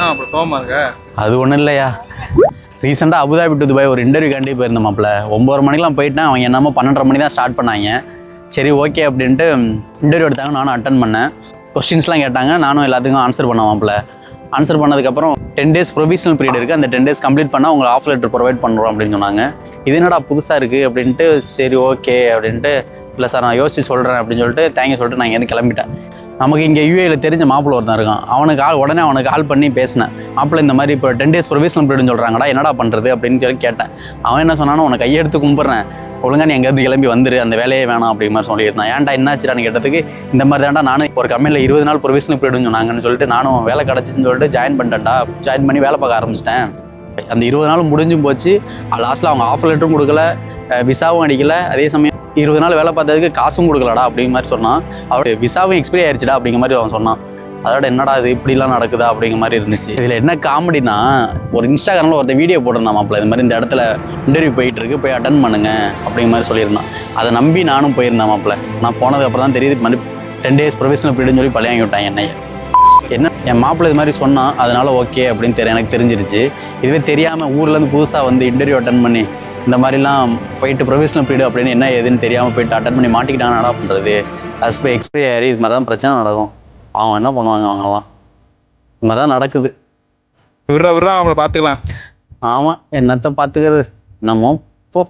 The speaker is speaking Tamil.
அப்புறம் சோகமா இருக்க? அது ஒன்றும் இல்லையா, ரீசெண்டாக அபுதாபி டு துபாய் ஒரு இன்டர்வியூக்காண்டி போயிருந்தேன் மாப்பிள்ள. 9 மணிக்கெலாம் போயிட்டேன். அவங்க என்னமோ 12:30 மணி தான் ஸ்டார்ட் பண்ணாங்க. சரி ஓகே அப்படின்ட்டு இன்டர்வியூ எடுத்தாங்க. நானும் அட்டன் பண்ணேன். கொஸ்டின்ஸ்லாம் கேட்டாங்க. நானும் எல்லாத்துக்கும் ஆன்சர் பண்ணேன் மாப்பிள்ள. ஆன்சர் பண்ணதுக்கப்புறம் 10 days ப்ரொவிஷனல் பீரியட் இருக்குது. அந்த 10 days கம்ப்ளீட் பண்ணால் உங்களுக்கு ஆஃப் லெட்டர் ப்ரொவைட் பண்ணுறோம் அப்படின்னு சொன்னாங்க. இது என்னடா புதுசாக இருக்குது அப்படின்ட்டு, சரி ஓகே அப்படின்ட்டு, இல்லை சார் நான் யோசிச்சு சொல்கிறேன் அப்படின்னு சொல்லிட்டு தேங்க்யூ சொல்லிட்டு நான் இங்கேருந்து கிளம்பிட்டேன். நமக்கு இங்கே யூஏயில் தெரிஞ்ச மாப்பிள்ள ஒருத்தன் இருக்கான். உடனே அவனுக்கு கால் பண்ணி பேசினேன். மாப்பிள்ள இந்த மாதிரி இப்போ 10 days ப்ரொவிஷனல் பீரியட்னு சொல்கிறாங்கடா, என்னடா பண்ணுறது அப்படின்னு சொல்லி கேட்டேன். அவன் என்ன சொன்னானோ, உனக்கு கையெடுத்து கும்பிட்றேன், ஒழுங்கா நீ எங்கேருந்து கிளம்பி வந்துரு, அந்த வேலையே வேணாம் அப்படிங்கிற மாதிரி சொல்லியிருந்தான். ஏன்டா என்னாச்சுடான்னு கேட்டதுக்கு, இந்த மாதிரி தான்டா நானும் ஒரு கம்பெனியில் 20 நாள் ப்ரொவிஷனல் பீரியட்னு சொன்னாங்கன்னு சொல்லிட்டு நானும் வேலை கிடச்சின்னு சொல்லிட்டு ஜாயின் பண்ணிட்டேன்டா. ஜாயின் பண்ணி வேலை பார்க்க ஆரம்பிச்சிட்டேன். அந்த 20 நாள் முடிஞ்சும் போச்சு. லாஸ்ட்டில் அவங்க ஆஃபர் லெட்டரும் கொடுக்கல, விசாவும் அடிக்கல. அதே சமயம் 20 நாள் வேலை பார்த்ததுக்கு காசும் கொடுக்கலடா அப்படிங்கிற மாதிரி சொன்னான். அவருடைய விசாவும் எக்ஸ்பைரி ஆயிடுச்சுடா அப்படிங்கிற மாதிரி அவன் சொன்னான். அதோட என்னடா இது இப்படிலாம் நடக்குதா அப்படிங்கிற மாதிரி இருந்துச்சு. இதில் என்ன காமெடினா, ஒரு இன்ஸ்டாகிராமில் ஒருத்த வீடியோ போட்டிருந்தான் மாப்பிள்ள, இது மாதிரி இந்த இடத்துல இன்டர்வியூ போயிட்டு இருக்கு, போய் அட்டன் பண்ணுங்க அப்படிங்கிற மாதிரி சொல்லியிருந்தான். அதை நம்பி நானும் போயிருந்தேன் மாப்பிள்ள. நான் போனதுக்கப்புறம் தான் தெரியுது, மாதிரி 10 days ப்ரொவிஷனல் பீரியட்னு சொல்லி பழையாங்கி விட்டாங்க என்னைய. என்ன என் மாப்பிள்ளை இது மாதிரி சொன்னான், அதனால ஓகே அப்படின்னு எனக்கு தெரிஞ்சிருச்சு. இதுவே தெரியாமல் ஊர்லேருந்து புதுசாக வந்து இன்டர்வியூ அட்டன் பண்ணி இந்த மாதிரிலாம் போயிட்டு ப்ரொவிஷனல் பீரியட் அப்படின்னு என்ன ஏதுன்னு தெரியாமல் போயிட்டு அட்டன் பண்ணி மாட்டிக்கிட்டாங்க. என்ன பண்ணுறது, அஸ் பை எக்ஸ்பைரி ஆகி இது மாதிரி தான் பிரச்சனை நடக்கும். அவங்க என்ன பண்ணுவாங்க, அவங்கலாம் இது மாதிரி தான் நடக்குது. விட்றா அவங்கள பார்த்துக்கலாம். ஆமாம், என்னத்தை பார்த்துக்கிறது, நம்ம போ.